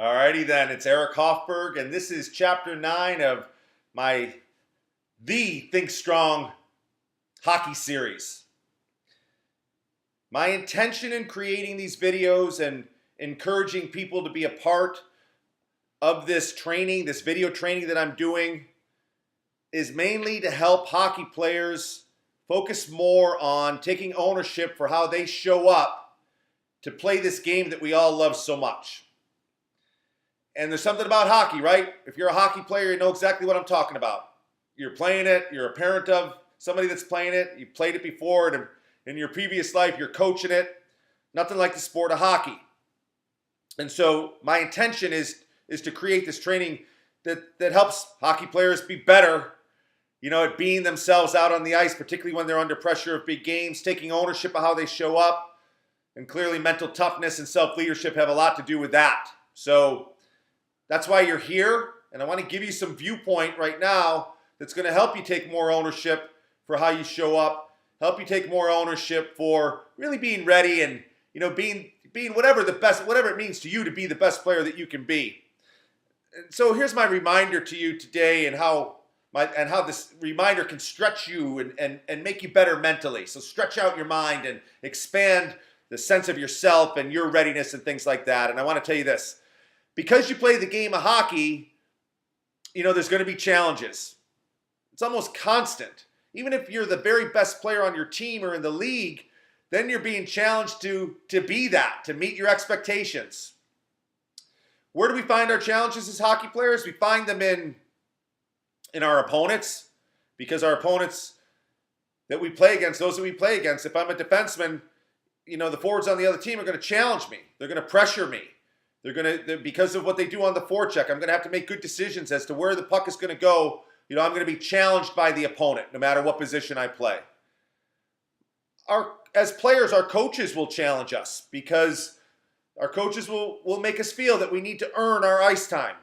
Alrighty then, it's Eric Hofberg, and this is chapter 9 of my The Think Strong hockey series. My intention in creating these videos and encouraging people to be a part of this training, this video training that I'm doing, is mainly to help hockey players focus more on taking ownership for how they show up to play this game that we all love so much. And there's something about hockey, right? If you're a hockey player, you know exactly what I'm talking about. You're playing it, you're a parent of somebody that's playing it, you played it before, and in your previous life, you're coaching it. Nothing like the sport of hockey. And so my intention is to create this training that helps hockey players be better, at being themselves out on the ice, particularly when they're under pressure of big games, taking ownership of how they show up. And clearly mental toughness and self-leadership have a lot to do with that. So that's why you're here, and I want to give you some viewpoint right now that's going to help you take more ownership for how you show up, help you take more ownership for really being ready and being whatever it means to you to be the best player that you can be. And so here's my reminder to you today, and how this reminder can stretch you and make you better mentally. So stretch out your mind and expand the sense of yourself and your readiness and things like that. And I want to tell you this. Because you play the game of hockey, there's going to be challenges. It's almost constant. Even if you're the very best player on your team or in the league, then you're being challenged to be that, to meet your expectations. Where do we find our challenges as hockey players? We find them in our opponents, because our opponents that we play against, if I'm a defenseman, the forwards on the other team are going to challenge me. They're going to pressure me. Because of what they do on the forecheck, I'm going to have to make good decisions as to where the puck is going to go. I'm going to be challenged by the opponent no matter what position I play. As players, our coaches will challenge us, because our coaches will make us feel that we need to earn our ice time,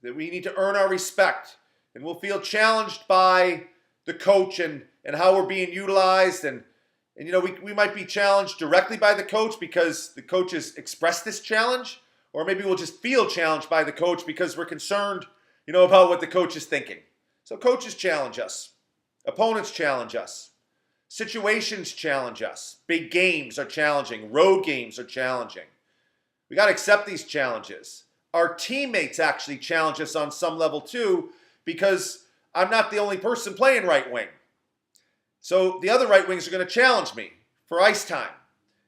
that we need to earn our respect, and we'll feel challenged by the coach and how we're being utilized. And we might be challenged directly by the coach because the coach has expressed this challenge. Or maybe we'll just feel challenged by the coach because we're concerned, about what the coach is thinking. So coaches challenge us. Opponents challenge us. Situations challenge us. Big games are challenging. Road games are challenging. We got to accept these challenges. Our teammates actually challenge us on some level too, because I'm not the only person playing right wing. So the other right wings are going to challenge me for ice time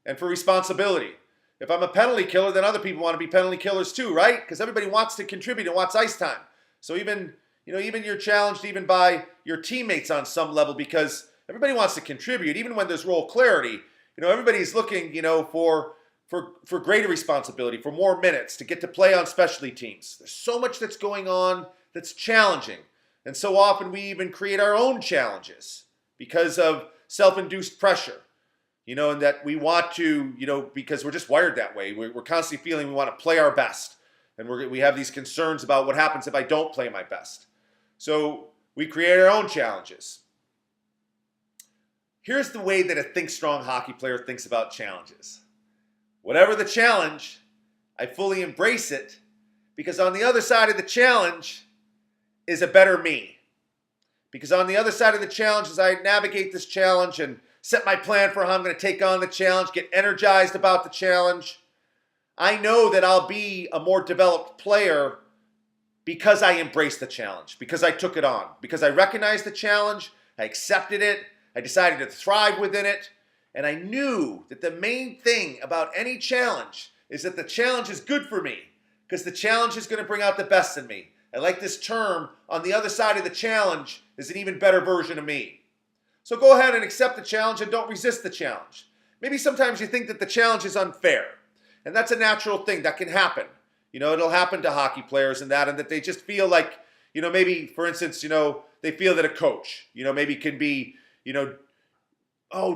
and for responsibility. If I'm a penalty killer, then other people want to be penalty killers too, right? Because everybody wants to contribute and wants ice time. So even you're challenged even by your teammates on some level, because everybody wants to contribute, even when there's role clarity. Everybody's looking, for greater responsibility, for more minutes, to get to play on specialty teams. There's so much that's going on that's challenging. And so often we even create our own challenges because of self-induced pressure. And that we want to, because we're just wired that way. We're constantly feeling we want to play our best. And we have these concerns about what happens if I don't play my best. So we create our own challenges. Here's the way that a Think Strong hockey player thinks about challenges. Whatever the challenge, I fully embrace it, because on the other side of the challenge is a better me. Because on the other side of the challenge, as I navigate this challenge and set my plan for how I'm going to take on the challenge, get energized about the challenge, I know that I'll be a more developed player because I embraced the challenge, because I took it on, because I recognized the challenge, I accepted it, I decided to thrive within it, and I knew that the main thing about any challenge is that the challenge is good for me, because the challenge is going to bring out the best in me. I like this term, on the other side of the challenge is an even better version of me. So go ahead and accept the challenge and don't resist the challenge. Maybe sometimes you think that the challenge is unfair. And that's a natural thing that can happen. It'll happen to hockey players and that they just feel like, maybe, for instance, they feel that a coach, maybe can be,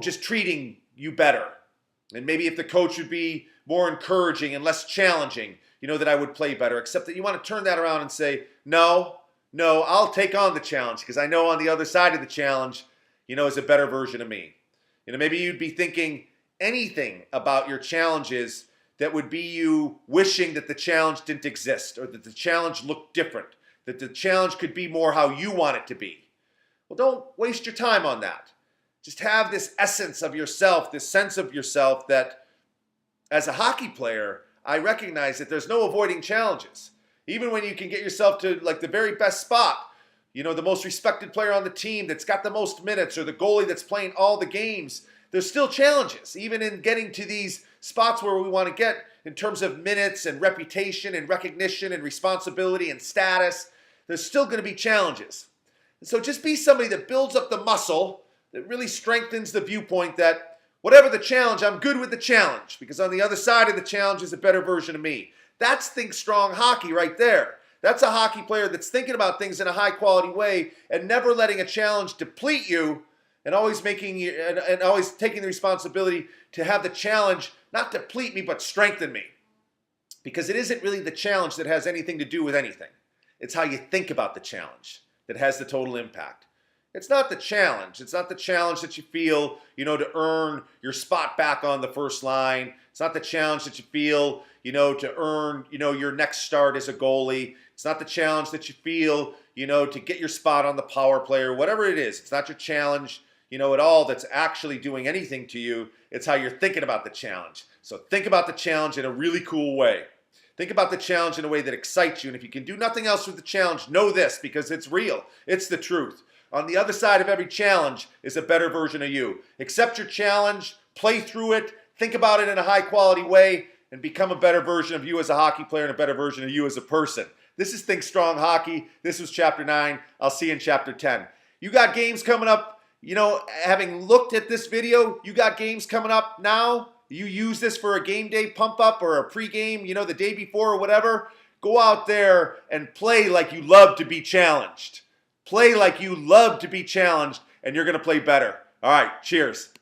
just treating you better. And maybe if the coach would be more encouraging and less challenging, that I would play better. Except that you want to turn that around and say, no, I'll take on the challenge, because I know on the other side of the challenge, is a better version of me. Maybe you'd be thinking anything about your challenges that would be you wishing that the challenge didn't exist, or that the challenge looked different, that the challenge could be more how you want it to be. Well, don't waste your time on that. Just have this essence of yourself, this sense of yourself that as a hockey player, I recognize that there's no avoiding challenges. Even when you can get yourself to like the very best spot, you know, the most respected player on the team that's got the most minutes, or the goalie that's playing all the games, there's still challenges. Even in getting to these spots where we want to get in terms of minutes and reputation and recognition and responsibility and status, there's still going to be challenges. And so just be somebody that builds up the muscle, that really strengthens the viewpoint that whatever the challenge, I'm good with the challenge, because on the other side of the challenge is a better version of me. That's Think Strong hockey right there. That's a hockey player that's thinking about things in a high quality way and never letting a challenge deplete you, and always making you and always taking the responsibility to have the challenge not deplete me but strengthen me. Because it isn't really the challenge that has anything to do with anything. It's how you think about the challenge that has the total impact. It's not the challenge. It's not the challenge that you feel, you know, to earn your spot back on the first line. It's not the challenge that you feel, you know, to earn, you know, your next start as a goalie. It's not the challenge that you feel, you know, to get your spot on the power play or whatever it is. It's not your challenge, you know, at all that's actually doing anything to you. It's how you're thinking about the challenge. So think about the challenge in a really cool way. Think about the challenge in a way that excites you. And if you can do nothing else with the challenge, know this, because it's real. It's the truth. On the other side of every challenge is a better version of you. Accept your challenge, play through it, think about it in a high quality way, and become a better version of you as a hockey player and a better version of you as a person. This is Think Strong Hockey. This was Chapter 9. I'll see you in Chapter 10. You got games coming up. You know, having looked at this video, you got games coming up now. You use this for a game day pump up or a pregame, you know, the day before or whatever. Go out there and play like you love to be challenged. Play like you love to be challenged, and you're going to play better. All right, cheers.